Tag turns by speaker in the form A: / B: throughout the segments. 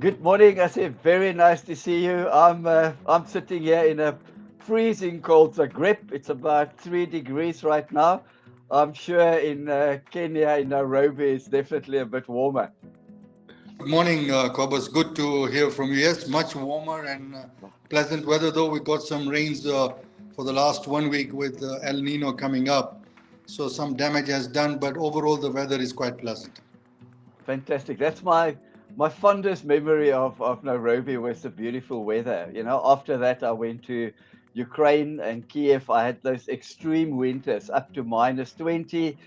A: Good morning, Aasif. Very nice to see you. I'm sitting here in a freezing cold Zagreb. It's about 3 degrees right now. I'm sure in Kenya, in Nairobi, it's definitely a bit warmer.
B: Good morning, Cobus. Good to hear from you. Yes, much warmer and pleasant weather, though we got some rains for the last 1 week with El Nino coming up. So some damage has done, but overall the weather is quite pleasant.
A: Fantastic. That's my fondest memory of Nairobi was the beautiful weather. After that, I went to Ukraine and Kiev. I had those extreme winters up to -20.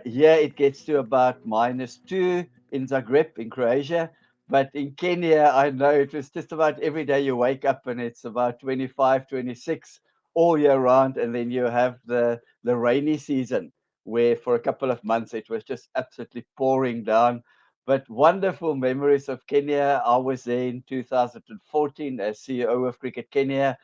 A: Here it gets to about -2 in Zagreb, in Croatia. But in Kenya, I know it was just about every day you wake up and it's about 25, 26 all year round. And then you have the rainy season where for a couple of months it was just absolutely pouring down. But wonderful memories of Kenya. I was there in 2014 as CEO of Cricket Kenya.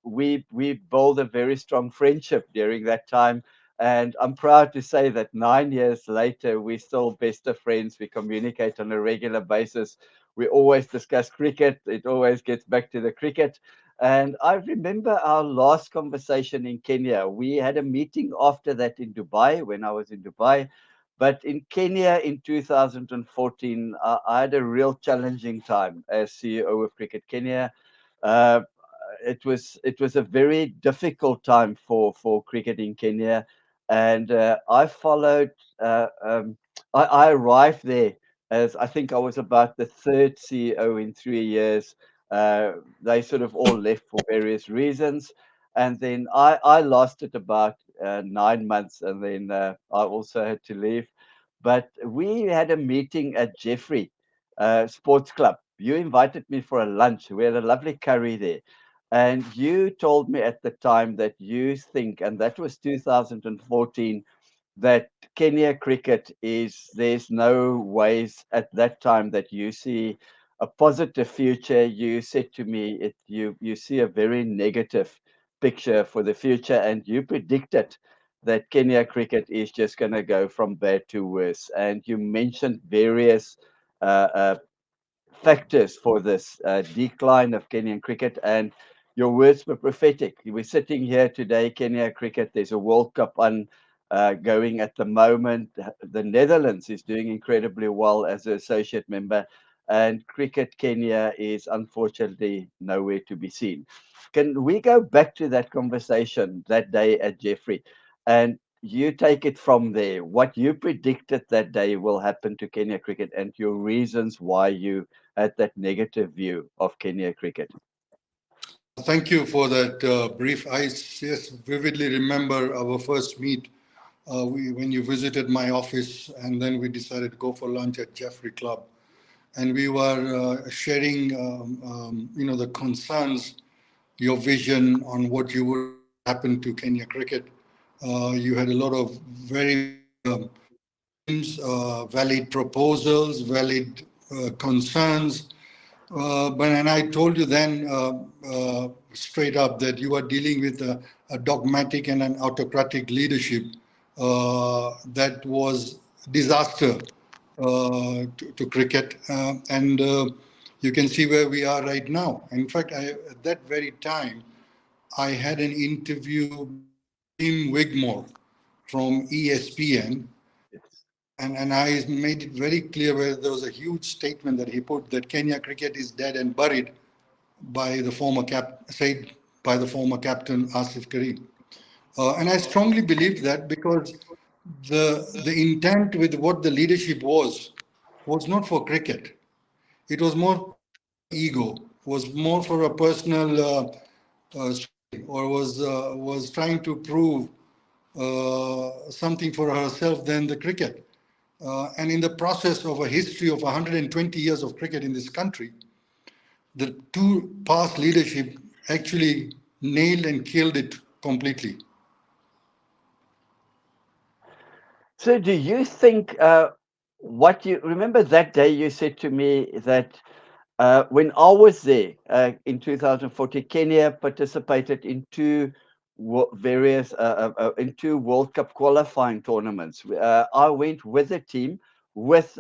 A: We built a very strong friendship during that time. And I'm proud to say that 9 years later, we're still best of friends. We communicate on a regular basis. We always discuss cricket. It always gets back to the cricket. And I remember our last conversation in Kenya. We had a meeting after that in Dubai when I was in Dubai. But in Kenya in 2014, I had a real challenging time as CEO of Cricket Kenya. Uh, it was a very difficult time for cricket in Kenya, and I followed. I arrived there as I think I was about the third CEO in 3 years. They sort of all left for various reasons, and then I lasted about 9 months, and then I also had to leave. But we had a meeting at Jeffrey Sports Club. You invited me for a lunch. We had a lovely curry there. And you told me at the time that you think, and that was 2014, that Kenya cricket there's no ways at that time that you see a positive future. You said to me, you see a very negative picture for the future, and you predicted that Kenya cricket is just going to go from bad to worse. And you mentioned various uh, uh, factors for this decline of Kenyan cricket, and your words were prophetic. We're sitting here today, Kenya cricket. There's a World Cup on going at the moment. The Netherlands is doing incredibly well as an associate member, and Cricket Kenya is unfortunately nowhere to be seen. Can we go back to that conversation that day at Jeffrey? And you take it from there. What you predicted that day will happen to Kenya cricket, and your reasons why you had that negative view of Kenya cricket.
B: Thank you for that brief. I yes, vividly remember our first meet when you visited my office, and then we decided to go for lunch at Jeffrey Club. And we were sharing, the concerns, your vision on what you would happen to Kenya cricket. You had a lot of very valid proposals, valid concerns. And I told you then straight up that you are dealing with a dogmatic and an autocratic leadership that was disaster to cricket. And you can see where we are right now. In fact, at that very time, I had an interview with Tim Wigmore from ESPN,
A: Yes.
B: and I made it very clear where there was a huge statement that he put that Kenya cricket is dead and buried by the former said by the former captain Aasif Karim. And I strongly believed that because the intent with what the leadership was not for cricket. It was more ego, was more for a personal or was trying to prove something for herself than the cricket. And in the process of a history of 120 years of cricket in this country, the two past leadership actually nailed and killed it completely.
A: So, do you think what you remember that day you said to me that when I was there in 2014, Kenya participated in in two World Cup qualifying tournaments. I went with a team with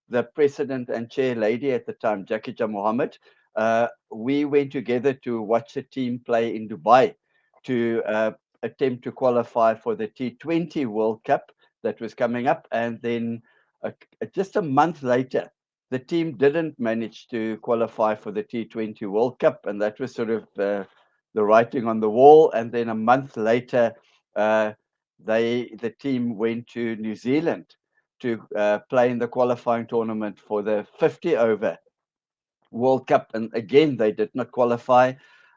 A: the president and chair lady at the time, Jakija Mohammed, we went together to watch a team play in Dubai to attempt to qualify for the T20 World Cup that was coming up. And then uh, just a month later, the team didn't manage to qualify for the T20 World Cup. And that was sort of the writing on the wall. And then a month later, uh, the team went to New Zealand to play in the qualifying tournament for the 50 over World Cup, and again they did not qualify.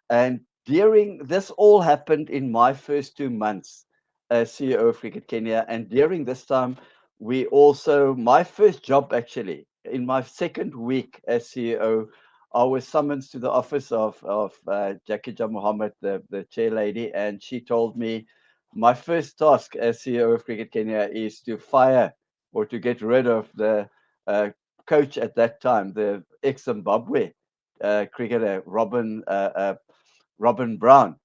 A: And during this all happened in my first 2 months as CEO of Cricket Kenya, and during this time we also my first job actually in my second week as CEO. I was summoned to the office of Jakija Mohammed, the chair lady, and she told me my first task as CEO of Cricket Kenya is to fire or to get rid of the uh, coach at that time, the ex-Zimbabwe cricketer Robin Brown.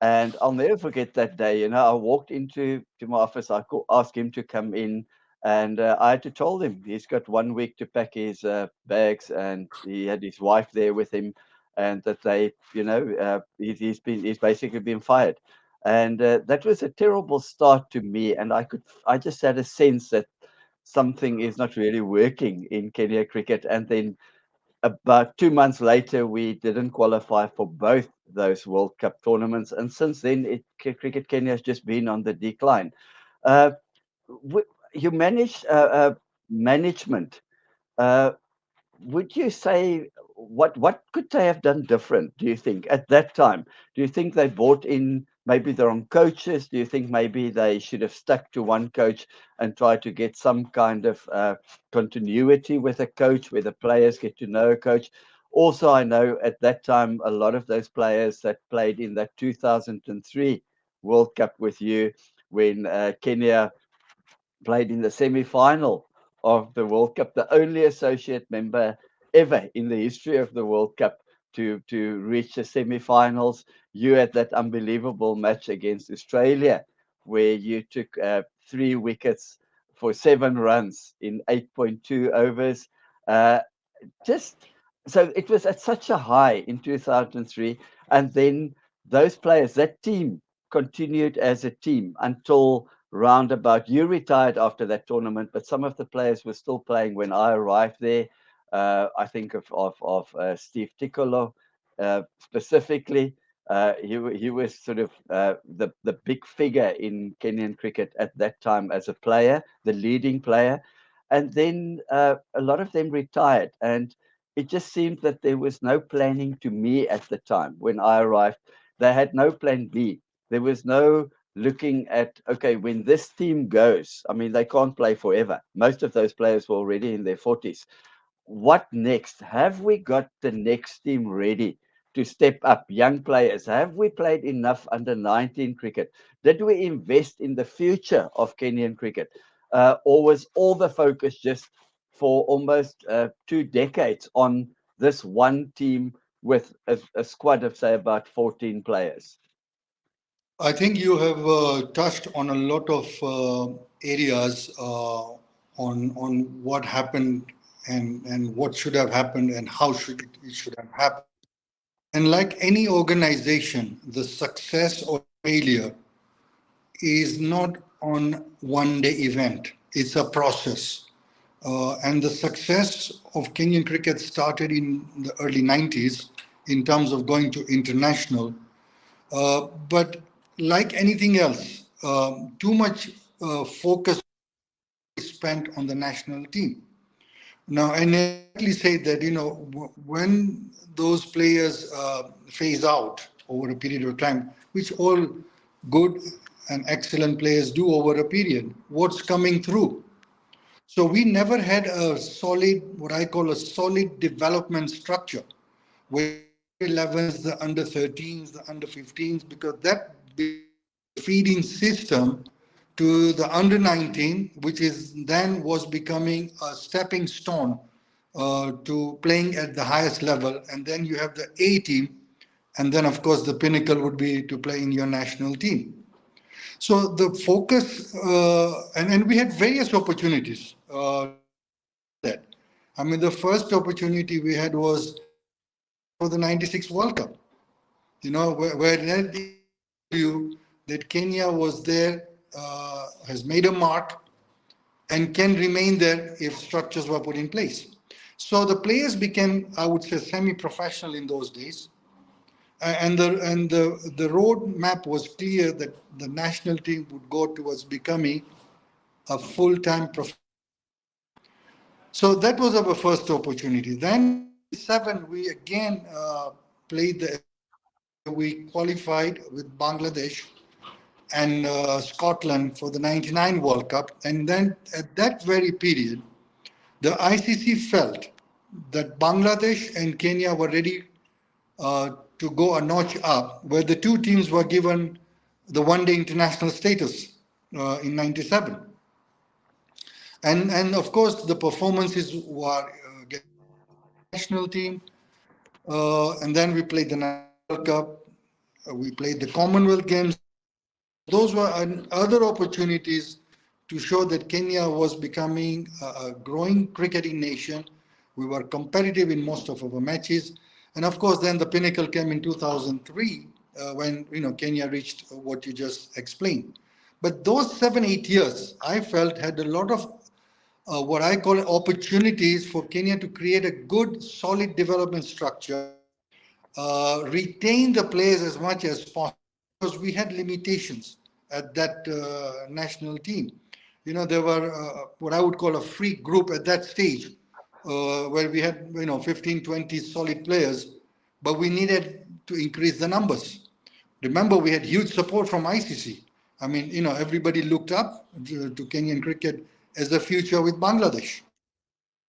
A: And I'll never forget that day. You know, I walked into to my office. Asked him to come in, and I had to tell him he's got 1 week to pack his bags, and he had his wife there with him, and that they, he's basically been fired. And that was a terrible start to me. And I just had a sense that something is not really working in Kenya cricket. And then about 2 months later, we didn't qualify for both those World Cup tournaments. And since then, Cricket Kenya has just been on the decline. Uh, you manage management. Uh, would you say what could they have done different, do you think, at that time? Do you think they brought in maybe the wrong coaches? Do you think maybe they should have stuck to one coach and tried to get some kind of continuity with a coach where the players get to know a coach? Also, I know at that time a lot of those players that played in that 2003 World Cup with you when Kenya played in the semi-final of the World Cup, the only associate member ever in the history of the World Cup to reach the semi-finals. You had that unbelievable match against Australia, where you took 3 wickets for 7 runs in 8.2 overs. Uh, just so it was at such a high in 2003, and then those players, that team continued as a team until roundabout you retired after that tournament, but some of the players were still playing when I arrived there. I think of Steve Ticolo specifically. He was sort of the big figure in Kenyan cricket at that time as a player, the leading player. And then a lot of them retired, and it just seemed that there was no planning to me at the time when I arrived. They had no plan B. There was no looking at, okay, when this team goes, I mean, they can't play forever. Most of those players were already in their 40s. What next? Have we got the next team ready to step up? Young players, have we played enough under 19 cricket? Did we invest in the future of Kenyan cricket? Or was all the focus just for almost 2 decades on this one team with a squad of, say, about 14 players?
B: I think you have touched on a lot of areas on what happened and what should have happened and how it should have happened. And like any organization, the success or failure is not on one day event. It's a process. And the success of Kenyan cricket started in the early 90s in terms of going to international. But like anything else, too much focus is spent on the national team. Now, and I rightly say that, when those players phase out over a period of time, which all good and excellent players do over a period, what's coming through? So we never had a solid, what I call a solid development structure, where the under 11s, the under 13s, the under 15s, because that became the feeding system to the under 19, which is then was becoming a stepping stone to playing at the highest level. And then you have the A team, and then of course the pinnacle would be to play in your national team. So the focus, and we had various opportunities to do that. I mean, the first opportunity we had was for the 96 World Cup, where I told you that Kenya was there, has made a mark, and can remain there if structures were put in place. So the players became, I would say, semi-professional in those days, and the road map was clear that the national team would go towards becoming a full-time professional. So that was our first opportunity. Then in '97 we again played the where we qualified with Bangladesh and Scotland for the '99 World Cup, and then at that very period, the ICC felt that Bangladesh and Kenya were ready to go a notch up, where the two teams were given the one-day international status in '97. And of course, the performances were getting better for the national team. And then we played the '99 World Cup. We played the Commonwealth Games there. So those were other opportunities to show that Kenya was becoming a growing cricketing nation. We were competitive in most of our matches, and of course, then the pinnacle came in 2003 when Kenya reached what you just explained. But those 7 8 years, I felt had a lot of what I call opportunities for Kenya to create a good, solid development structure, retain the players as much as possible because we had limitations at that national team. There were what I would call a freak group at that stage, where we had 15, 20 solid players, but we needed to increase the numbers. Remember, we had huge support from ICC. I mean, everybody looked up to Kenyan cricket as the future with Bangladesh.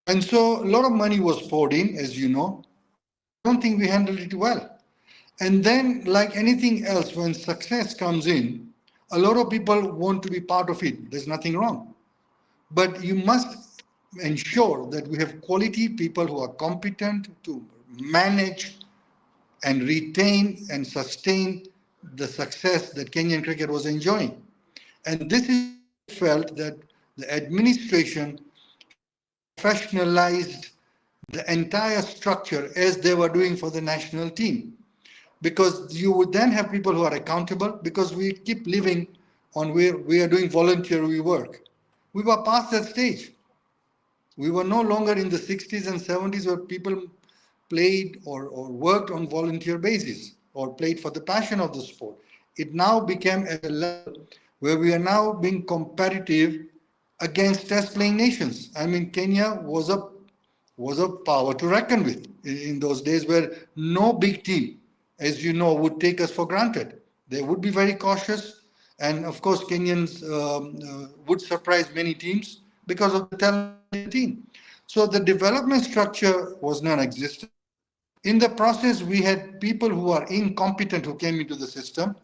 B: And so a lot of money was poured in, as you know, but I don't think we handled it well. And then, like anything else, when success comes in, a lot of people want to be part of it. There's nothing wrong. But you must ensure that we have quality people who are competent to manage and retain and sustain the success that Kenyan cricket was enjoying. And this is where I felt that the administration should have professionalized the entire structure as they were doing for the national team. Because you would then have people who are accountable, because we keep living on where we are doing voluntary work. We were past that stage. We were no longer in the 60s and 70s where people played or worked on volunteer basis or played for the passion of the sport. It now became at a level where we are now being competitive against test playing nations. I mean, Kenya was a power to reckon with in those days, where no big team, as you know, would take us for granted. They would be very cautious, and of course, Kenyans would surprise many teams because of the talent in the team. So the development structure was non-existent. In the process, we had people who are incompetent who came into the system.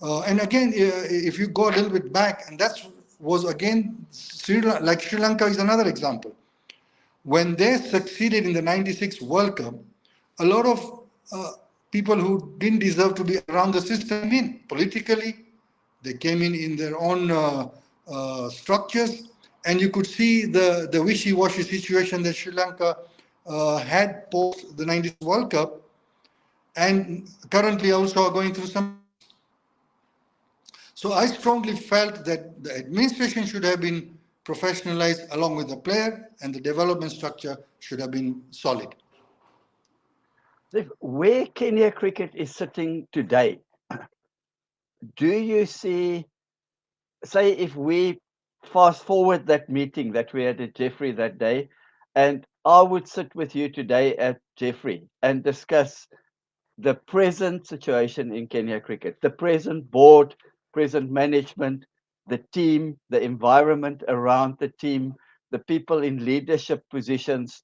B: And again, if you go a little bit back, and that was again, like Sri Lanka is another example. When they succeeded in the '96 World Cup, a lot of people who didn't deserve to be around the system came in politically. They came in their own structures, and you could see the wishy-washy situation that Sri Lanka had post the '96 World Cup, and currently also are going through some issues. So I strongly felt that the administration should have been professionalized along with the player, and the development structure should have been solid.
A: Where Kenya cricket is sitting today, do you see, say, if we fast forward that meeting that we had at Jeffrey that day, and I would sit with you today at Jeffrey and discuss the present situation in Kenya cricket, the present board, present management, the team, the environment around the team, the people in leadership positions.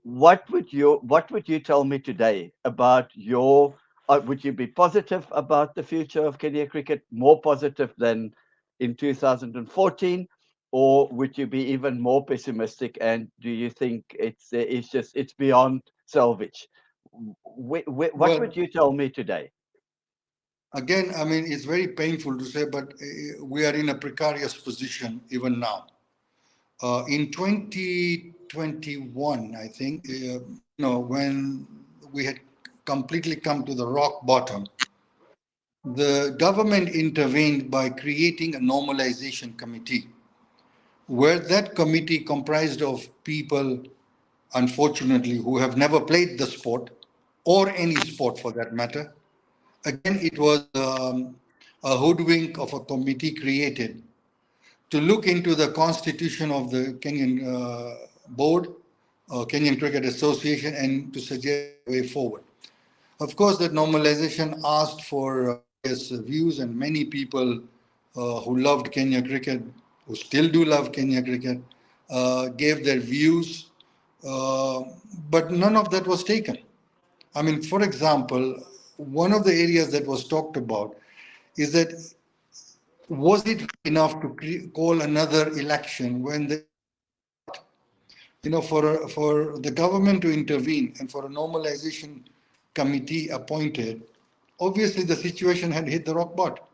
A: What would you tell me today about your? Would you be positive about the future of Kenya cricket, more positive than in 2014, or would you be even more pessimistic? And do you think it's beyond salvage? What would
B: Well,
A: you tell me today?
B: again, I mean, it's very painful to say, but we are in a precarious position even now. In 2021, I think, when we had completely come to the rock bottom, the government intervened by creating a normalization committee, where that committee comprised of people, unfortunately, who have never played the sport or any sport for that matter. Again, it was a hoodwink of a committee created to look into the constitution of the Kenyan board, Kenyan Cricket Association, and to suggest a way forward. Of course, that normalization asked for various views, and many people who loved Kenya cricket, who still do love Kenya cricket, gave their views, uh, but none of that was taken. I mean, for example, one of the areas that was talked about is that was it enough to call another election when the for the government to intervene and for a normalization committee appointed, obviously the situation had hit the rock bottom.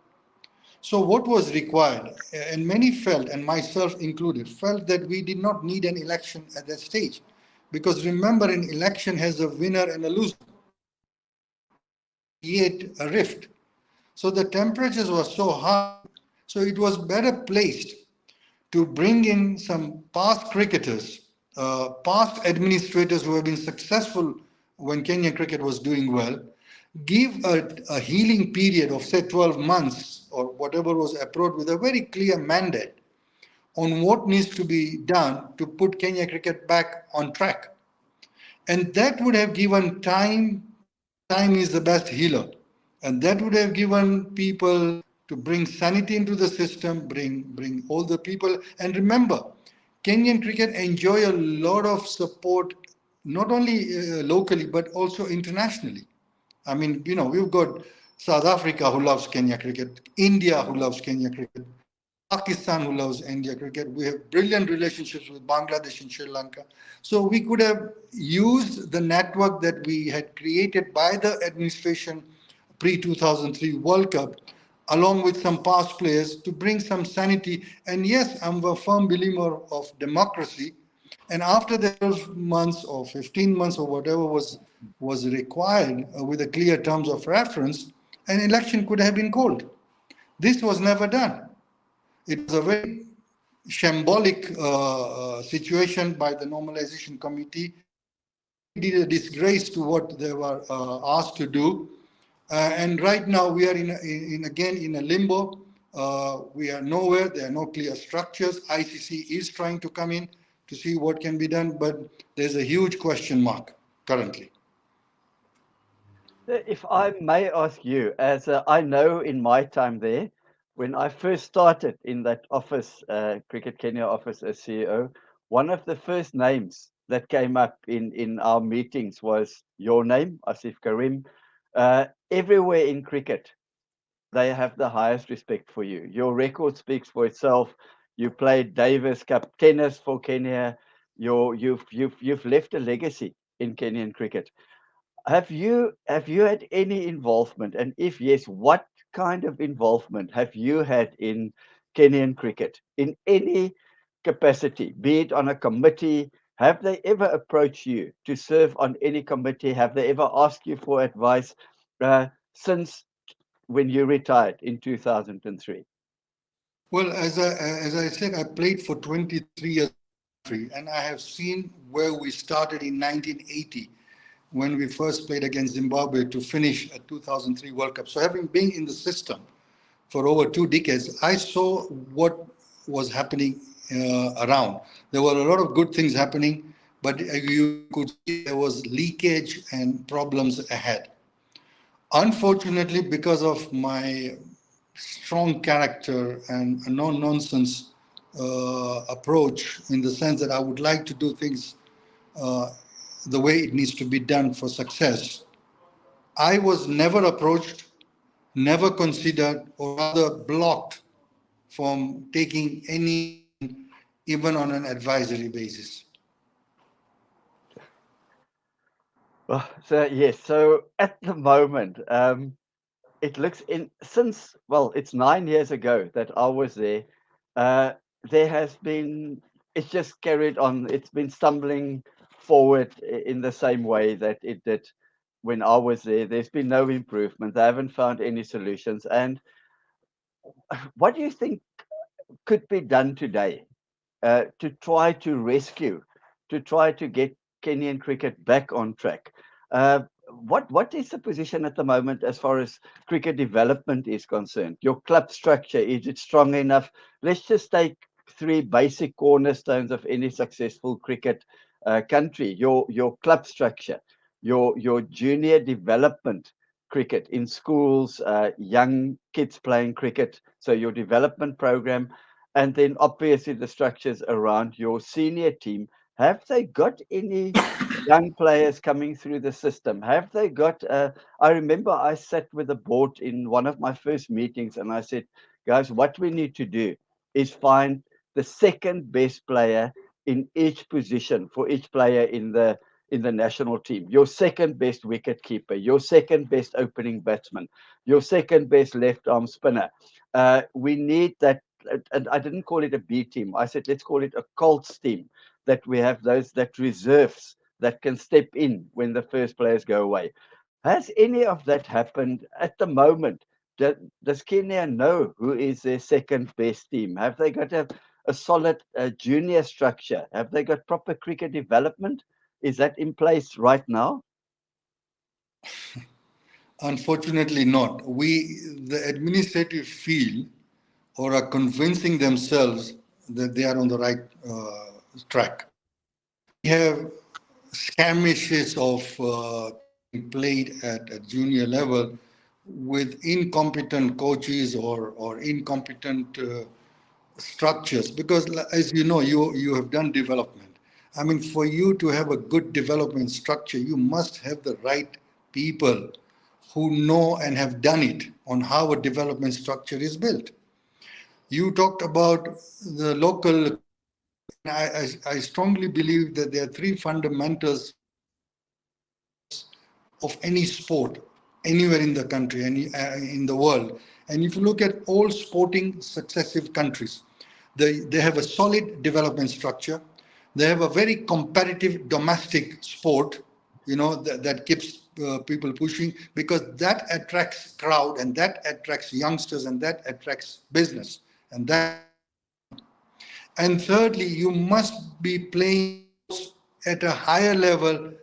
B: So what was required, and many felt, and myself included, felt that we did not need an election at that stage, because remember, an election has a winner and a loser. Create a rift. So the temperatures were so high, so it was better placed to bring in some past cricketers, past administrators who have been successful when Kenyan cricket was doing well, give a healing period of, say, 12 months or whatever was approved with a very clear mandate on what needs to be done to put Kenya cricket back on track. And that would have given time. Time is the best healer. And that would have given people to bring sanity into the system, bring all the people. And remember, Kenyan cricket enjoy a lot of support, not only locally, but also internationally. I mean, we've got South Africa who loves Kenya cricket, India who loves Kenya cricket, Pakistan who loves India cricket. We have brilliant relationships with Bangladesh and Sri Lanka. So we could have used the network that we had created by the administration pre 2003 World Cup, along with some past players, to bring some sanity. And yes, I'm a firm believer of democracy. And after the 12 months or 15 months or whatever was required with a clear terms of reference, an election could have been called. This was never done. It was a very shambolic situation by the normalization committee. Really did a disgrace to what they were asked to do. And right now we are again in a limbo. We are nowhere. There are no clear structures. ICC is trying to come in to see what can be done, but there's a huge question mark currently.
A: If I may ask you, I know in my time there, when I first started in that office, Cricket Kenya office as CEO, one of the first names that came up in our meetings was your name, Aasif Karim. Everywhere in cricket, they have the highest respect for you. Your record speaks for itself. You played Davis Cup tennis for Kenya. You've left a legacy in Kenyan cricket. Have you had any involvement? And if yes, what kind of involvement have you had in Kenyan cricket in any capacity, be it on a committee? Have they ever approached you to serve on any committee? Have they ever asked you for advice since when you retired in 2003?
B: Well, as I said, I played for 23 years in this country, and I have seen where we started in 1980 when we first played against Zimbabwe to finish a 2003 World Cup. So, having been in the system for over 2 decades, I saw what was happening around. There were a lot of good things happening, but you could see there was leakage and problems ahead. Unfortunately, because of my strong character and a no nonsense approach, in the sense that I would like to do things uh, the way it needs to be done for success, I was never approached, never considered, or rather blocked from taking any action, even on an advisory basis.
A: So yes, so at the moment, it looks in since, well, it's 9 years ago that I was there. Uh, there has been it's just carried on. It's been stumbling forward in the same way that it did when I was there. There's been no improvement. They haven't found any solutions. And what do you think could be done today to try to rescue, to try to get Kenyan cricket back on track? What is the position at the moment as far as cricket development is concerned? Your club structure, is it strong enough? Let's just take three basic cornerstones of any successful cricket country. Your club structure, your junior development cricket in schools, young kids playing cricket, so your development program, and then obviously the structures around your senior team. Have they got any young players coming through the system? Have they got? I remember I sat with the board in one of my first meetings, and I said, "Guys, what we need to do is find the second best player in each position for each player in the national team. Your second best wicket keeper, your second best opening batsman, your second best left arm spinner. We need that." And I didn't call it a B team. I said, let's call it a Colts team, that we have those that reserves that can step in when the first players go away. Has any of that happened at the moment? Does Kenya know who is their second best team? Have they got a solid junior structure? Have they got proper cricket development? Is that in place right now?
B: Unfortunately, not. The administrative feel or are convincing themselves that they are on the right track. We have skirmishes of cricket played at a junior level with incompetent coaches or incompetent structures. Because, as you know, you have done development. I mean, for you to have a good development structure, you must have the right people who know and have done it on how a development structure is built. You talked about the local. I strongly believe that there are three fundamentals of any sport anywhere in the country and in the world. And if you look at all sporting successive countries, they have a solid development structure. They have a very competitive domestic sport, that keeps people pushing because that attracts crowd and that attracts youngsters and that attracts business and that. And thirdly, you must be playing at a higher level,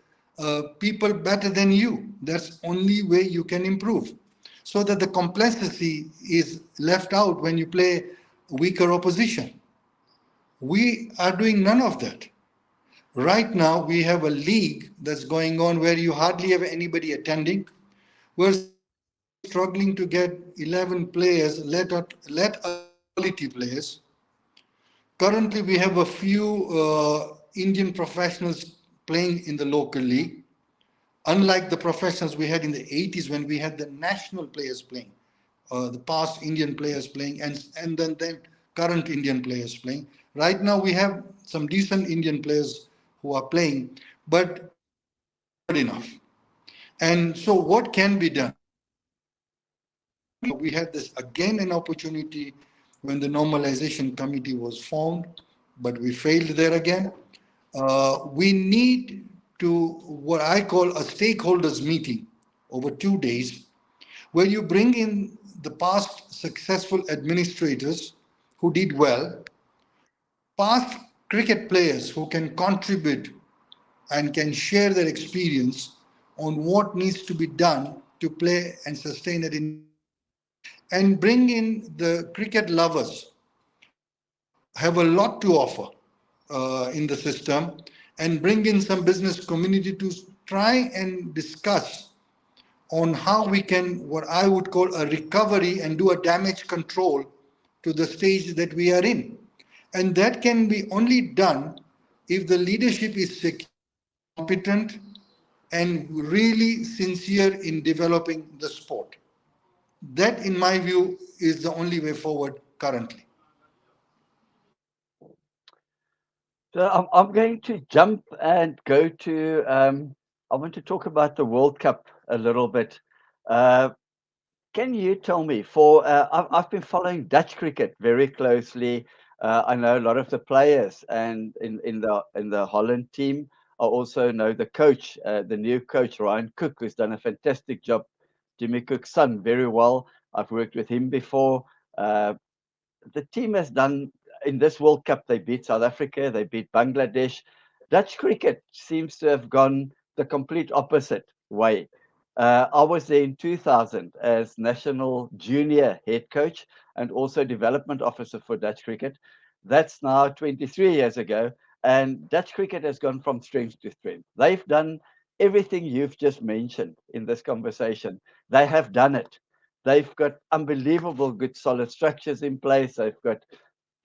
B: people better than you. That's only way you can improve. So that the complexity is left out when you play weaker opposition. We are doing none of that. Right now, we have a league that's going on where you hardly have anybody attending. We're struggling to get 11 players, let alone quality players. Currently, we have a few Indian professionals playing in the local league, unlike the professionals we had in the 80s when we had the national players playing, the past Indian players playing, and then current Indian players playing. Right now, we have some decent Indian players who are playing, but good enough. And so, what can be done? We had this again an opportunity when the normalization committee was formed, but we failed there again. We need to what I call a stakeholders meeting over 2 days, where you bring in the past successful administrators who did well, past cricket players who can contribute and can share their experience on what needs to be done to play and sustain it in, and bring in the cricket lovers who have a lot to offer in the system, and bring in some business community to try and discuss on how we can, what I would call a recovery and do a damage control to the stage that we are in. And that can be only done if the leadership is secure, competent, and really sincere in developing the sport. That, in my view, is the only way forward currently.
A: So I'm going to jump and go to. I want to talk about the World Cup a little bit. Uh, Can you tell me, I've been following Dutch cricket very closely. I know a lot of the players, and in the Holland team, I also know the coach, the new coach Ryan Cook, who's done a fantastic job. Jimmy Cook's son, very well. I've worked with him before. Uh, the team has done in this World Cup. They beat South Africa, they beat Bangladesh. Dutch cricket seems to have gone the complete opposite way. I was there in 2000 as national junior head coach and also development officer for Dutch cricket. That's now 23 years ago, and Dutch cricket has gone from strength to strength. They've done everything you've just mentioned in this conversation. They have done it. They've got unbelievable good solid structures in place. They've got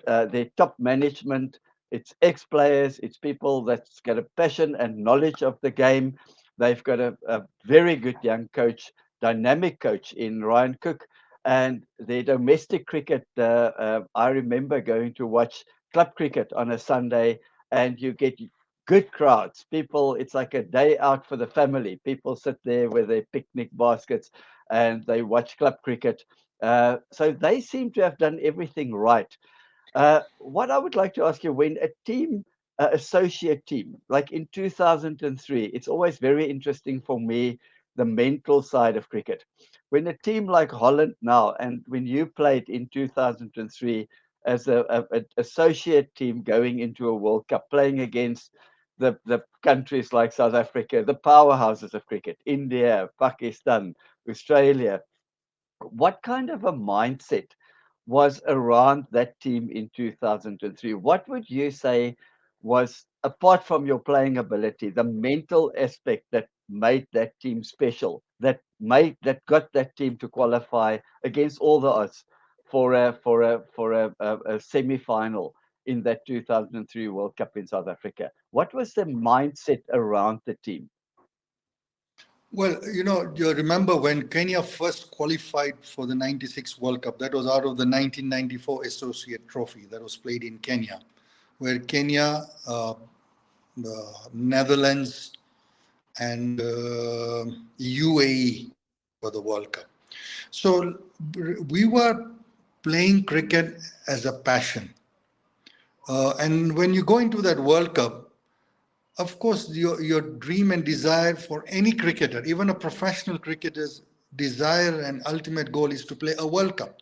A: their top management. It's ex-players. It's people that's got a passion and knowledge of the game. They've got a very good young coach, dynamic coach in Ryan Cook, and their domestic cricket. I remember going to watch club cricket on a Sunday, and you get good crowds. People, it's like a day out for the family. People sit there with their picnic baskets and they watch club cricket. So they seem to have done everything right. What I would like to ask you, when a team, associate team, like in 2003, it's always very interesting for me, the mental side of cricket. When a team like Holland now, and when you played in 2003 as a associate team going into a World Cup, playing against the countries like South Africa, the powerhouses of cricket, India, Pakistan, Australia, what kind of a mindset was around that team in 2003? What would you say was, apart from your playing ability, the mental aspect that made that team special, that got that team to qualify against all the odds for a semi-final in that 2003 World Cup in South Africa? What was the mindset around the team?
B: Well, you remember when Kenya first qualified for the 96 World Cup, that was out of the 1994 Associate Trophy that was played in Kenya, where Kenya, the Netherlands, and UAE for the World Cup. So we were playing cricket as a passion. And when you go into that World Cup, of course, your dream and desire for any cricketer, even a professional cricketer's desire and ultimate goal is to play a World Cup.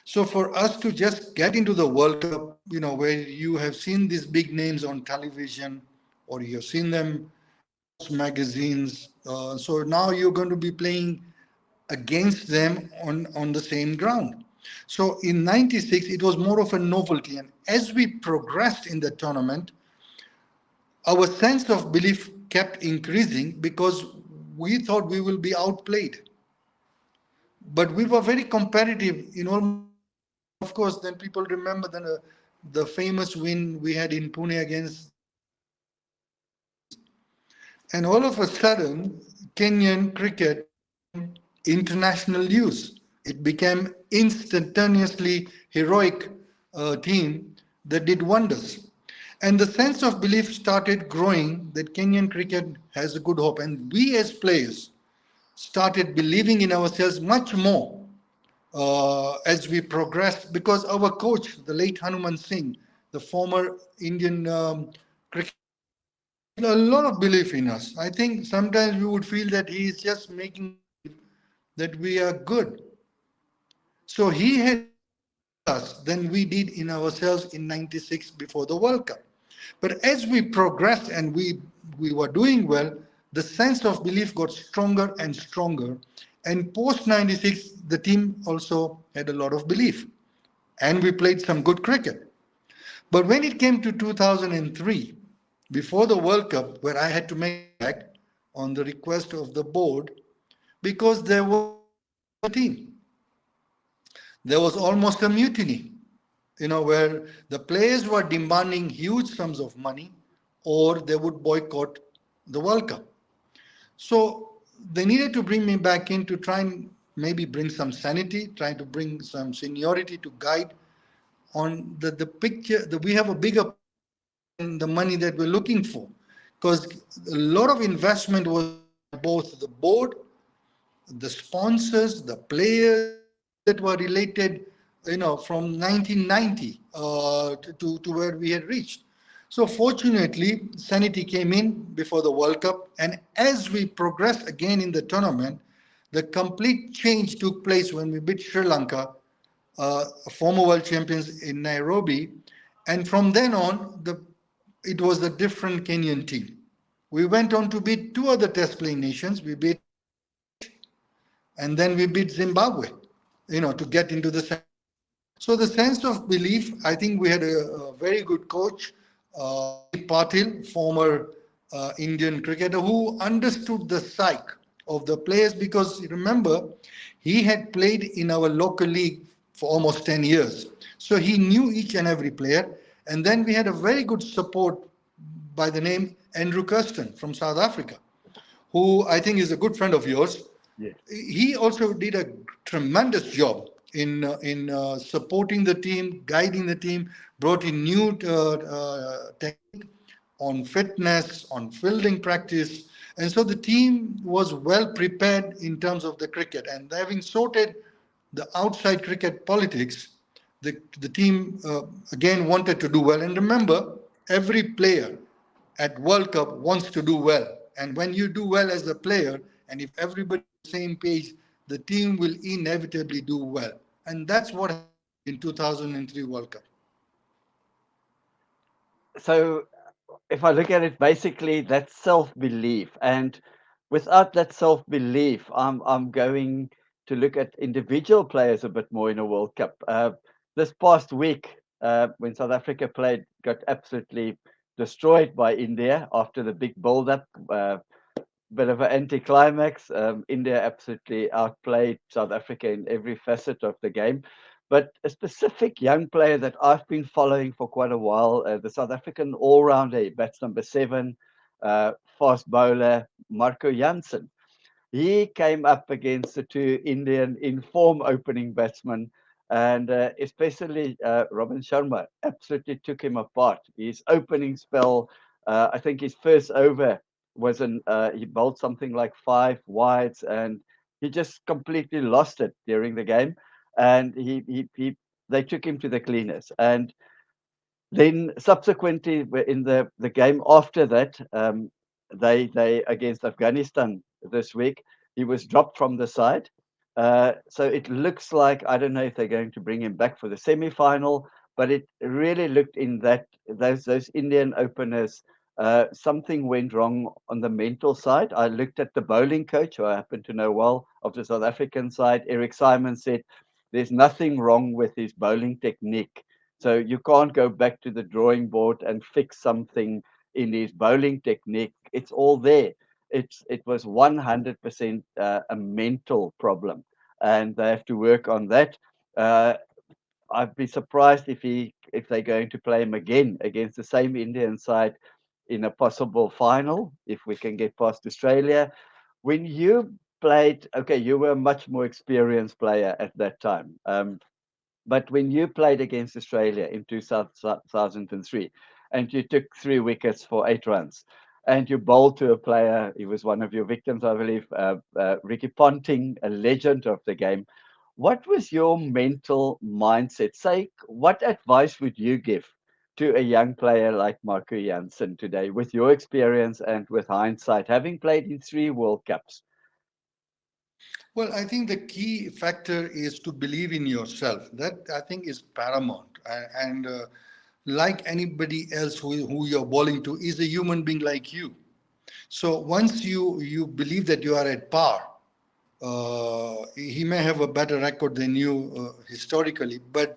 B: So for us to just get into the World Cup, where you have seen these big names on television or you've seen them magazines, so now you're going to be playing against them on the same ground. So in 96, it was more of a novelty. And as we progressed in the tournament, our sense of belief kept increasing because we thought we will be outplayed. But we were very competitive in all. Of course, then people remember the famous win we had in Pune against. And all of a sudden, Kenyan cricket international news. It became instantaneously heroic team that did wonders. And the sense of belief started growing that Kenyan cricket has a good hope. And we as players started believing in ourselves much more as we progressed because our coach, the late Hanuman Singh, the former Indian cricket, a lot of belief in us. I think sometimes we would feel that he is just making that we are good. So he had us than we did in ourselves in 96 before the World Cup. But as we progressed and we were doing well, the sense of belief got stronger and stronger. And post 96, the team also had a lot of belief. And we played some good cricket. But when it came to 2003, before the World Cup, where I had to make back on the request of the board, because there was a team. There was almost a mutiny, where the players were demanding huge sums of money or they would boycott the World Cup. So they needed to bring me back in to try and maybe bring some sanity, try to bring some seniority to guide on the picture that we have a bigger than the money that we're looking for. Because a lot of investment was both the board, the sponsors, the players, that were related, from 1990 to where we had reached. So fortunately, Sanity came in before the World Cup, and as we progressed again in the tournament, the complete change took place when we beat Sri Lanka, former world champions in Nairobi, and from then on, it was a different Kenyan team. We went on to beat two other test playing nations. We beat and then we beat Zimbabwe, to get into the semi. So the sense of belief, I think we had a very good coach, Patil, former Indian cricketer, who understood the psyche of the players because remember, he had played in our local league for almost 10 years. So he knew each and every player. And then we had a very good support by the name Andrew Kirsten from South Africa, who I think is a good friend of yours.
A: Yes.
B: He also did a tremendous job in supporting the team, guiding the team, brought in new technique on fitness, on fielding practice, and so the team was well prepared in terms of the cricket. And having sorted the outside cricket politics, the team again wanted to do well. And remember, every player at World Cup wants to do well. And when you do well as a player, and if everybody is on the same page, the team will inevitably do well. And that's what happened in 2003 World Cup.
A: So if I look at it, basically that's self-belief, and without that self-belief, I'm going to look at individual players a bit more in a World Cup. This past week, when South Africa played, got absolutely destroyed by India after the big build-up. Bit of an anticlimax. India absolutely outplayed South Africa in every facet of the game. But a specific young player that I've been following for quite a while, the South African all-rounder, he bats number 7, fast bowler, Marco Jansen. He came up against the two Indian inform opening batsmen, and especially Robin Sharma absolutely took him apart. His opening spell, I think his first over was he bowled something like 5 wides, and he just completely lost it during the game. And he they took him to the cleaners. And then subsequently, in the game after that, they against Afghanistan this week, he was dropped from the side. So it looks like I don't know if they're going to bring him back for the semi-final, but it really looked in that those Indian openers. Something went wrong on the mental side. I looked at the bowling coach, who I happen to know well, of the South African side. Eric Simon said there's nothing wrong with his bowling technique, so you can't go back to the drawing board and fix something in his bowling technique. It's all there. It was 100% a mental problem, and they have to work on that. Uh, I'd be surprised if they're going to play him again against the same Indian side in a possible final if we can get past Australia. When you played, okay, you were a much more experienced player at that time. But when you played against Australia in 2003 and you took 3 wickets for 8 runs and you bowled to a player, he was one of your victims, I believe, Ricky Ponting, a legend of the game. What was your mental mindset? Say, what advice would you give to a young player like Marco Jansen today with your experience and with hindsight, having played in 3 World Cups?
B: Well, I think the key factor is to believe in yourself. That I think is paramount. And like anybody else who you're bowling to, is a human being like you. So once you believe that you are at par, he may have a better record than you historically, but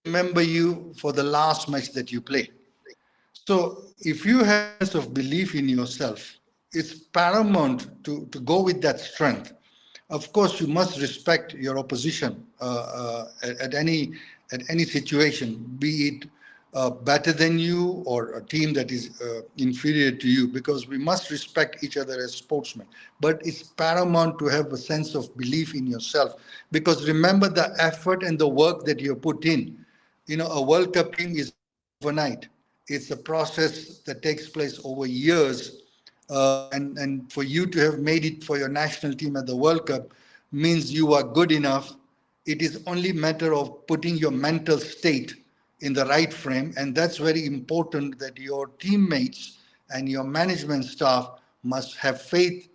B: remember you for the last match that you play. So if you have a sense of belief in yourself, it's paramount to go with that strength. Of course, you must respect your opposition at any situation, be it better than you or a team that is inferior to you, because we must respect each other as sportsmen. But it's paramount to have a sense of belief in yourself, because remember the effort and the work that you put in. A World Cup team is overnight. It's a process that takes place over years. And for you to have made it for your national team at the World Cup means you are good enough It is only matter of putting your mental state in the right frame, and that's very important that your teammates and your management staff must have faith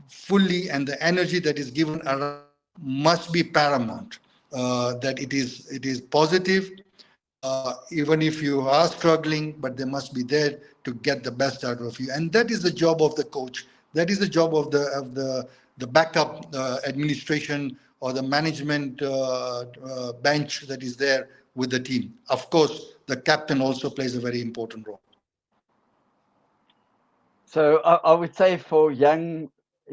B: fully, and the energy that is given around must be paramount. That it is positive, even if you are struggling, but they must be there to get the best out of you. And that is the job of the coach. That is the job of the backup administration or the management bench that is there with the team. Of course, the captain also plays a very important role.
A: So I would say for young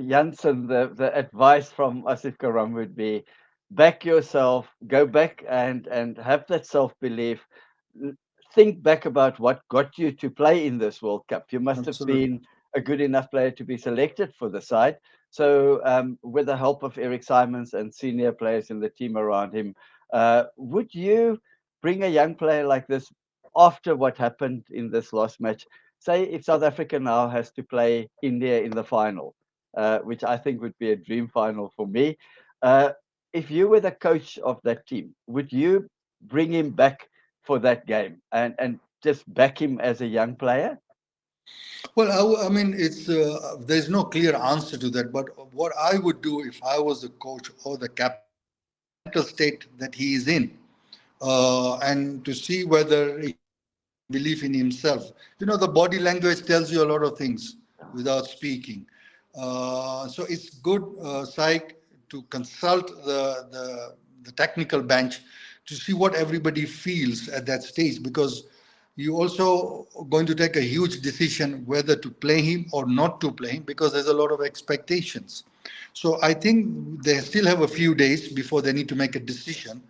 A: Janssen, the advice from Asif Karam would be back yourself, go back and have that self-belief. Think back about what got you to play in this World Cup. You must have
B: Absolutely.
A: been a good enough player to be selected for the side. So with the help of Eric Simons and senior players in the team around him, would you bring a young player like this after what happened in this last match? Say if South Africa now has to play India in the final, which I think would be a dream final for me. Uh, if you were the coach of that team, would you bring him back for that game and just back him as a young player?
B: Well, I mean, there's no clear answer to that. But what I would do if I was the coach or the captain, mental state that he is in, and to see whether he believe in himself. The body language tells you a lot of things without speaking. So it's good, Psych, to consult the technical bench to see what everybody feels at that stage, because you also going to take a huge decision whether to play him or not to play him, because there's a lot of expectations. So I think they still have a few days before they need to make a decision.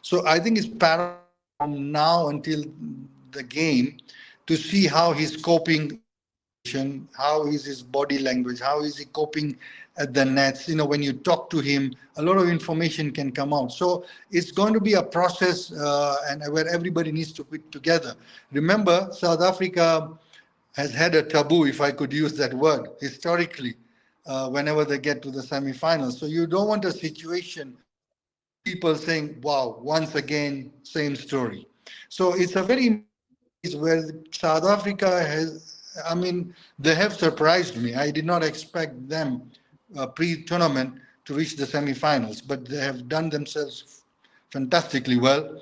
B: So I think it's paramount from now until the game to see how he's coping in the situation, how is his body language, how is he coping at the nets. When you talk to him, a lot of information can come out. So it's going to be a process, and where everybody needs to put together. Remember, South Africa has had a taboo, if I could use that word, historically, whenever they get to the semifinals. So you don't want a situation where people saying, wow, once again, same story. So it's a very important stage where South Africa I mean, they have surprised me. I did not expect them pre-tournament to reach the semifinals, but they have done themselves fantastically well.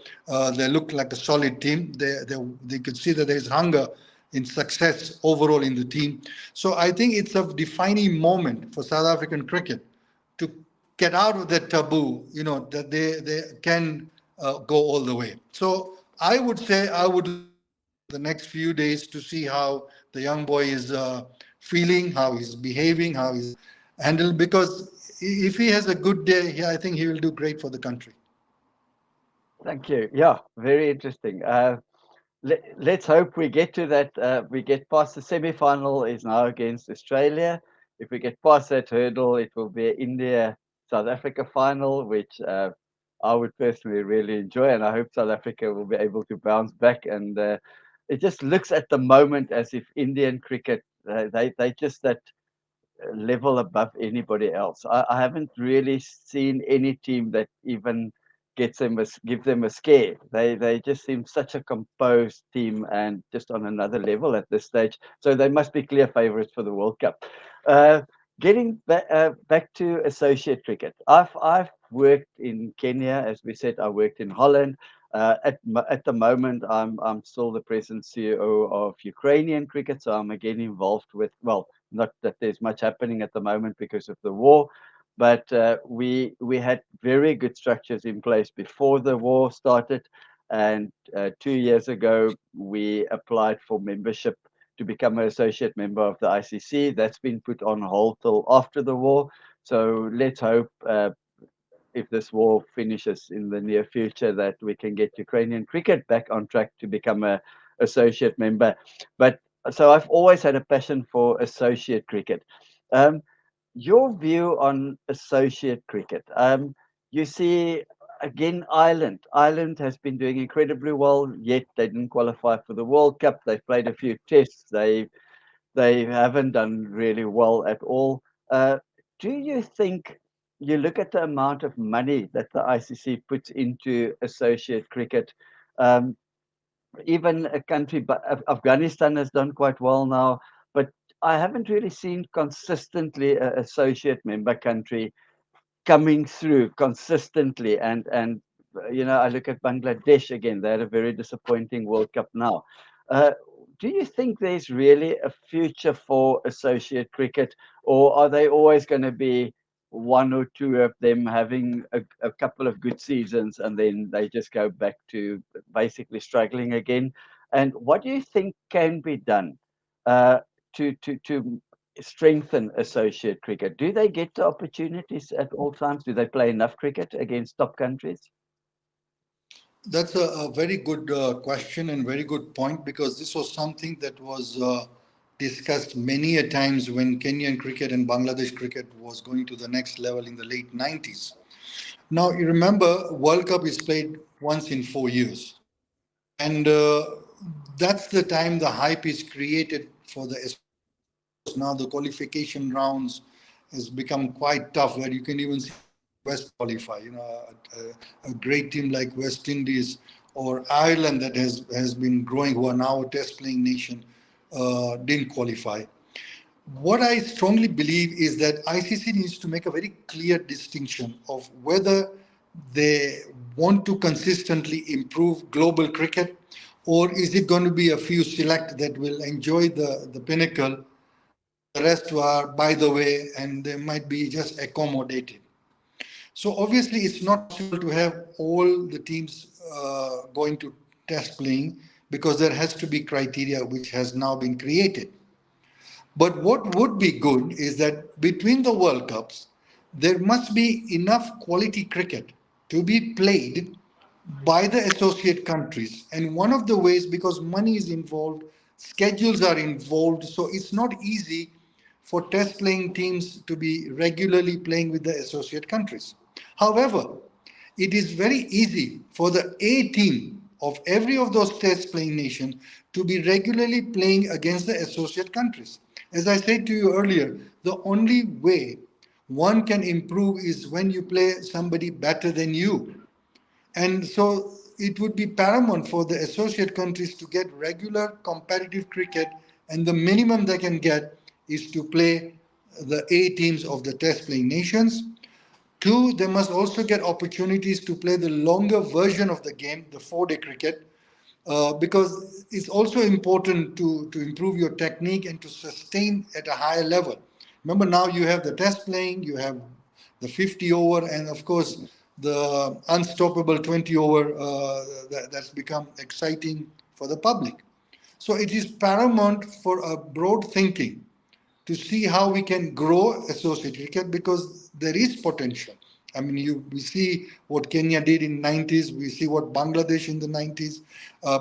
B: They look like a solid team. They could see that there is hunger in success overall in the team. So I think it's a defining moment for South African cricket to get out of that taboo, that they can go all the way. So I would say I would look the next few days to see how the young boy is feeling, how he's behaving, how he's handled. Because if he has a good day, I think he will do great for the country.
A: Thank you. Yeah, very interesting. Let's hope we get to that. We get past the semi-final is now against Australia. If we get past that hurdle, it will be an India South Africa final, which I would personally really enjoy, and I hope South Africa will be able to bounce back. And it just looks at the moment as if Indian cricket they just that level above anybody else. I haven't really seen any team that even gets them give them a scare. They just seem such a composed team and just on another level at this stage. So they must be clear favourites for the World Cup. Uh, getting back to associate cricket, I've worked in Kenya, as we said. I worked in Holland. At the moment, I'm still the present CEO of Ukrainian cricket, so I'm again involved with not that there's much happening at the moment because of the war, but we had very good structures in place before the war started, and 2 years ago we applied for membership to become an associate member of the ICC. That's been put on hold till after the war. So let's hope if this war finishes in the near future, that we can get Ukrainian cricket back on track to become a associate member. But so I've always had a passion for associate cricket. Um, your view on associate cricket? You see, again, Ireland. Ireland has been doing incredibly well, yet they didn't qualify for the World Cup. They've played a few tests. They haven't done really well at all. Do you think you look at the amount of money that the ICC puts into associate cricket. Um, Even a country, but Afghanistan has done quite well now, but I haven't really seen consistently an associate member country coming through consistently. And I look at Bangladesh again. They had a very disappointing World Cup now. Uh, do you think there's really a future for associate cricket, or are they always going to be one or two of them having a couple of good seasons and then they just go back to basically struggling again? And what do you think can be done uh, to strengthen associate cricket? Do they get the opportunities at all times? Do they play enough cricket against top countries?
B: That's a very good question and very good point, because this was something that was discussed many a times when Kenyan cricket and Bangladesh cricket was going to the next level in the late 90s. Now, you remember, World Cup is played once in 4 years. And that's the time the hype is created for the associate. Of course, now the qualification rounds has become quite tough, where you can even see teams West qualify. A great team like West Indies or Ireland that has been growing, who are now a test playing nation, didn't qualify. What I strongly believe is that ICC needs to make a very clear distinction of whether they want to consistently improve global cricket, or is it going to be a few select that will enjoy the pinnacle and the rest are by the way, and they might be just accommodated. So obviously it's not possible to have all the teams going to test playing, because there has to be criteria which has now been created. But what would be good is that between the World Cups, there must be enough quality cricket to be played by the associate countries. And one of the ways, because money is involved, schedules are involved, so it's not easy for test playing teams to be regularly playing with the associate countries. However, it is very easy for the A team of every of those test playing nations to be regularly playing against the associate countries. As I said to you earlier, the only way one can improve is when you play somebody better than you. And so it would be paramount for the associate countries to get regular competitive cricket, and the minimum they can get is to play the A teams of the test playing nations. Two, they must also get opportunities to play the longer version of the game, the 4-day cricket, because it's also important to improve your technique and to sustain at a higher level. Remember, now you have the test playing, you have the 50 over, and of course, the unstoppable 20 over that's become exciting for the public. So it is paramount for a broad thinking to see how we can grow associate cricket, because there is potential. I mean, we see what Kenya did in 90s. We see what Bangladesh in the 90s,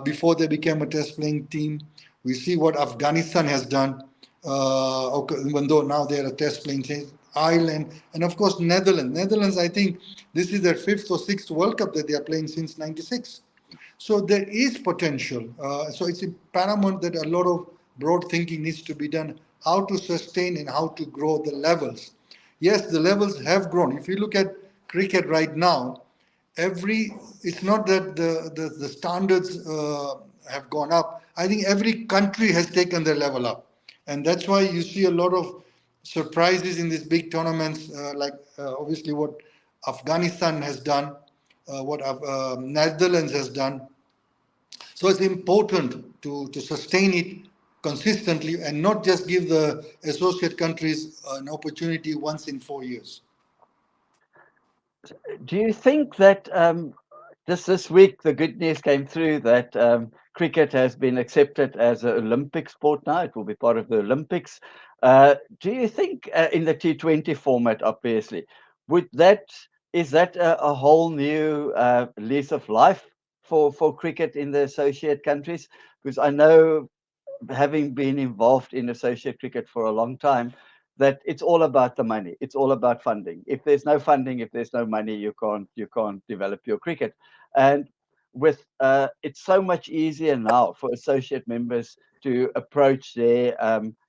B: before they became a test playing team. We see what Afghanistan has done, okay, even though now they are a test playing team. Ireland, and of course Netherlands. Netherlands, I think this is their fifth or sixth World Cup that they are playing since '96. So there is potential. So it's paramount that a lot of broad thinking needs to be done, how to sustain and how to grow the levels. Yes, the levels have grown. If you look at cricket right now, it's not that the standards have gone up. I think every country has taken their level up. And that's why you see a lot of surprises in these big tournaments, like obviously what Afghanistan has done, what Netherlands has done. So it's important to sustain it consistently and not just give the associate countries an opportunity once in 4 years.
A: Do you think that just this week the good news came through that cricket has been accepted as an Olympic sport now? It will be part of the Olympics. Do you think in the T20 format, obviously, would that is that a whole new lease of life for cricket in the associate countries? Because I know, having been involved in associate cricket for a long time, that it's all about the money. It's all about funding. If there's no funding, if there's no money, you can't develop your cricket. And with it's so much easier now for associate members to approach their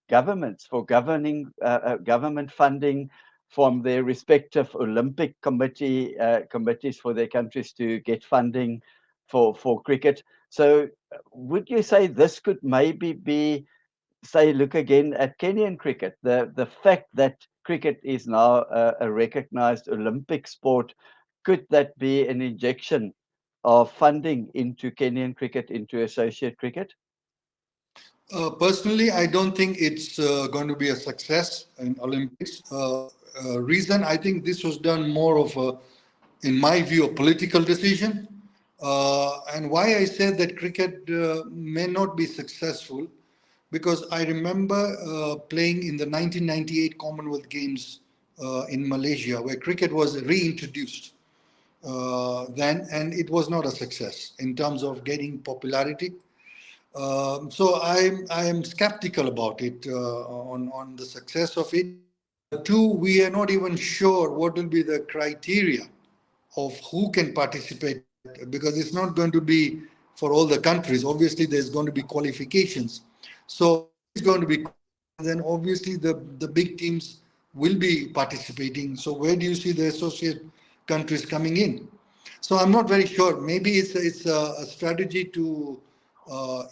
A: governments for government funding. from their respective Olympic committees for their countries to get funding for cricket. So, would you say this could maybe be, say, look again at Kenyan cricket, the fact that cricket is now a recognized Olympic sport, could that be an injection of funding into Kenyan cricket, into associate cricket?
B: Personally, I don't think it's going to be a success in Olympics. Reason, I think this was done more of a, in my view, a political decision. And why I said that cricket may not be successful, because I remember playing in the 1998 Commonwealth Games in Malaysia, where cricket was reintroduced then, and it was not a success in terms of getting popularity. So I'm skeptical about it on the success of it. Two, we are not even sure what will be the criteria of who can participate in that, because it's not going to be for all the countries. Obviously, there's going to be qualifications. So if it's going to be, then obviously the big teams will be participating. So where do you see the associate countries coming in? So I'm not very sure. Maybe it's a strategy to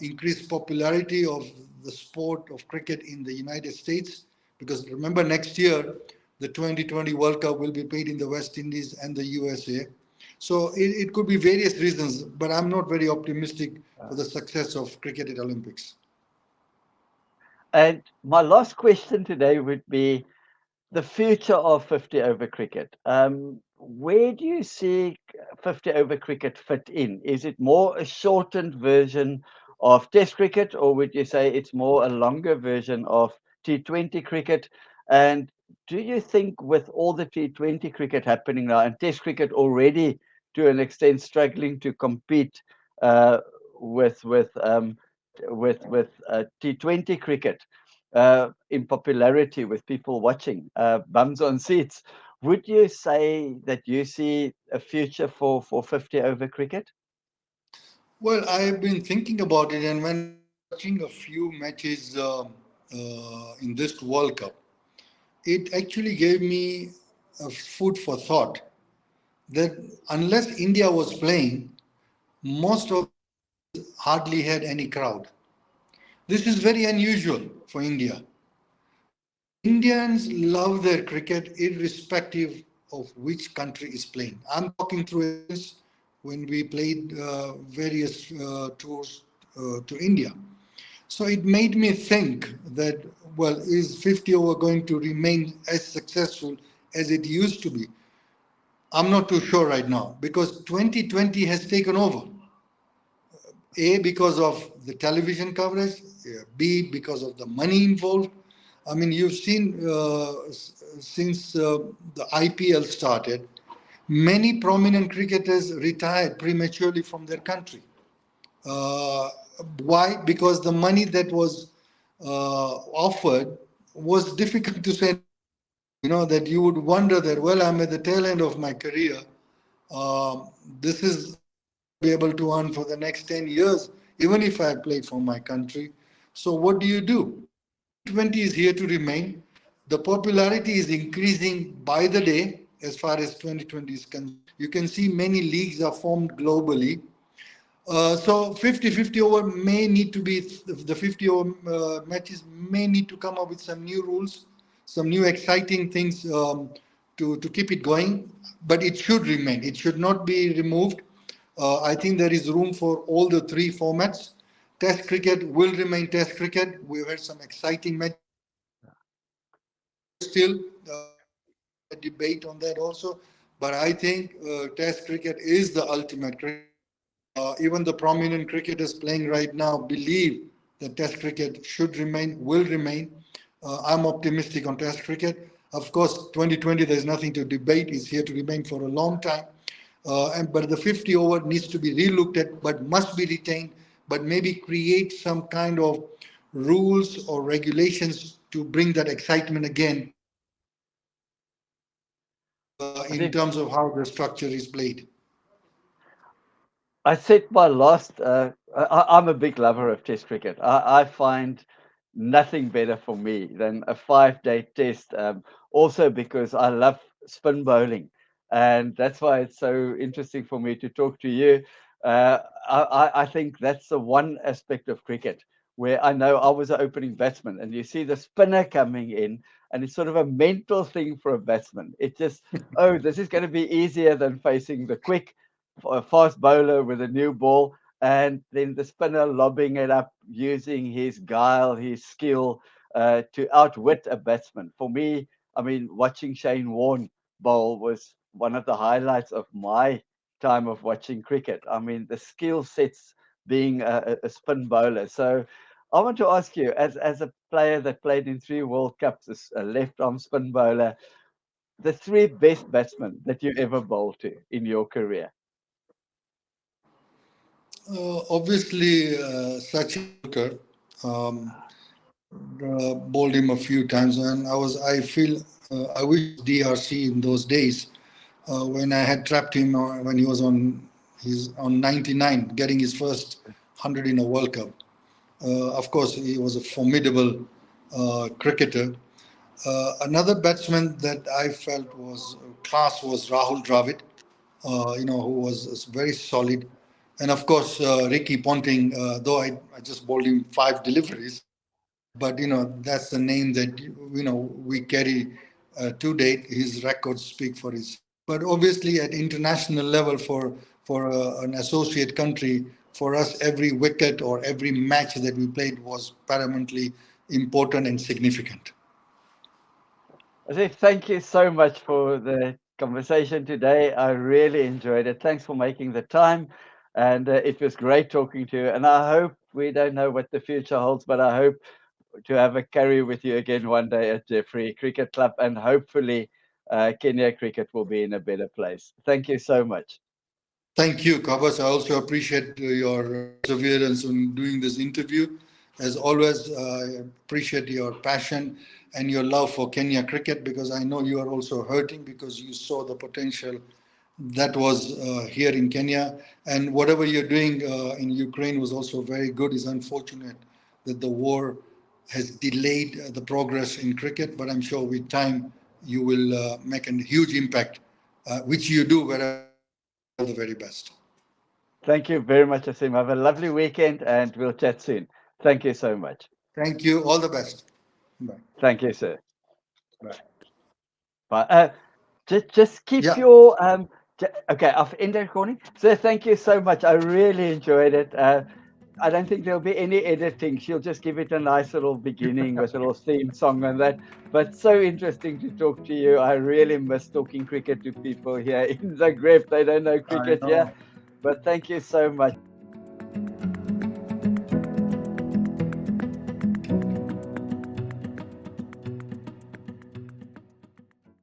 B: increase popularity of the sport of cricket in the United States. Because remember, next year the 2020 World Cup will be played in the West Indies and the USA. So it could be various reasons, but I'm not very optimistic for the success of cricket at Olympics.
A: And my last question today would be the future of 50 over cricket. Where do you see 50 over cricket fit in? Is it more a shortened version of Test cricket, or would you say it's more a longer version of T20 cricket? And do you think, with all the T20 cricket happening now and Test cricket already to an extent struggling to compete uh, with with um, with T20 cricket in popularity with people watching, bums on seats. Would you say that you see a future for 50 over cricket?
B: Well, I've been thinking about it, and when I was watching a few matches in this World Cup, it actually gave me a food for thought that unless India was playing, most of hardly had any crowd. This is very unusual for India. Indians love their cricket irrespective of which country is playing. I'm talking through experience when we played various tours to India. So it made me think that, well, is 50 over going to remain as successful as it used to be? I'm not too sure right now, because 2020 has taken over. A, because of the television coverage, B, because of the money involved. I mean, you've seen since the IPL started, many prominent cricketers retired prematurely from their country. Uh, why? Because the money that was offered was difficult to say. You know, that you would wonder that, well, I'm at the tail end of my career. This is be able to earn for the next 10 years, even if I played for my country. So, what do you do? T20 is here to remain. The popularity is increasing by the day as far as 2020 is concerned. You can see many leagues are formed globally. So 50-50 over may need to be, the 50 over matches may need to come up with some new rules, some new exciting things to keep it going, but it should remain. It should not be removed. I think there is room for all the three formats. Test cricket will remain Test cricket. We've had some exciting matches still. A debate on that also. But I think Test cricket is the ultimate cricket. Even the prominent cricketers playing right now believe that Test cricket should remain, will remain. I'm optimistic on Test cricket. Of course, 2020, there's nothing to debate. It's here to remain for a long time. But the 50 over needs to be relooked at, but must be retained. But maybe create some kind of rules or regulations to bring that excitement again
A: I
B: in
A: think
B: terms of how the structure is played.
A: I said my last. I'm a big lover of Test cricket. I find nothing better for me than a 5-day test. Also because I love spin bowling, and that's why it's so interesting for me to talk to you. I think that's the one aspect of cricket where I know I was an opening batsman, and you see the spinner coming in, and it's sort of a mental thing for a batsman. It just, oh, this is going to be easier than facing the quick, fast bowler with a new ball, and then the spinner lobbing it up using his guile, his skill to outwit a batsman. For me, I mean, watching Shane Warne bowl was one of the highlights of my time of watching cricket. I mean, the skill sets being a spin bowler. So I want to ask you, as a player that played in 3 World Cups, as a left arm spin bowler, the 3 best batsmen that you ever bowled to in your career.
B: Obviously, Sachin Tendulkar, um, bowled him a few times, and I feel, I wish I was DRC in those days when I had trapped him when he was on 99, getting his first 100 in a World Cup. Of course, he was a formidable cricketer. Another batsman that I felt was class was Rahul Dravid, who was very solid. And of course, Ricky Ponting, though I just bowled him 5 deliveries, but that's the name that we carry to date. His records speak for itself. But obviously, at international level, for an associate country, for us, every wicket or every match that we played was paramountly important and significant.
A: Aziz, thank you so much for the conversation today. I really enjoyed it. Thanks for making the time. And it was great talking to you. And I hope, we don't know what the future holds, but I hope to have a carry with you again one day at Jeffrey Cricket Club. And hopefully, Kenya cricket will be in a better place. Thank you so much.
B: Thank you, Kabas. I also appreciate your perseverance in doing this interview. As always, I appreciate your passion and your love for Kenya cricket, because I know you are also hurting because you saw the potential that was here in Kenya. And whatever you're doing in Ukraine was also very good. It's unfortunate that the war has delayed the progress in cricket, but I'm sure with time you will make a huge impact, which you do wherever you go. I wish you all the very best.
A: Thank you very much, Asim. Have a lovely weekend and we'll chat soon. Thank you so much.
B: Thank you. All the best. Bye.
A: Thank you, sir.
B: Bye.
A: But just keep
B: Yeah.
A: your okay. I've ended recording. So thank you so much. I really enjoyed it. I don't think there'll be any editing. She'll just give it a nice little beginning with a little theme song and that. But so interesting to talk to you. I really miss talking cricket to people here in Zagreb. They don't know
B: I
A: cricket here.
B: know.
A: But thank you so much.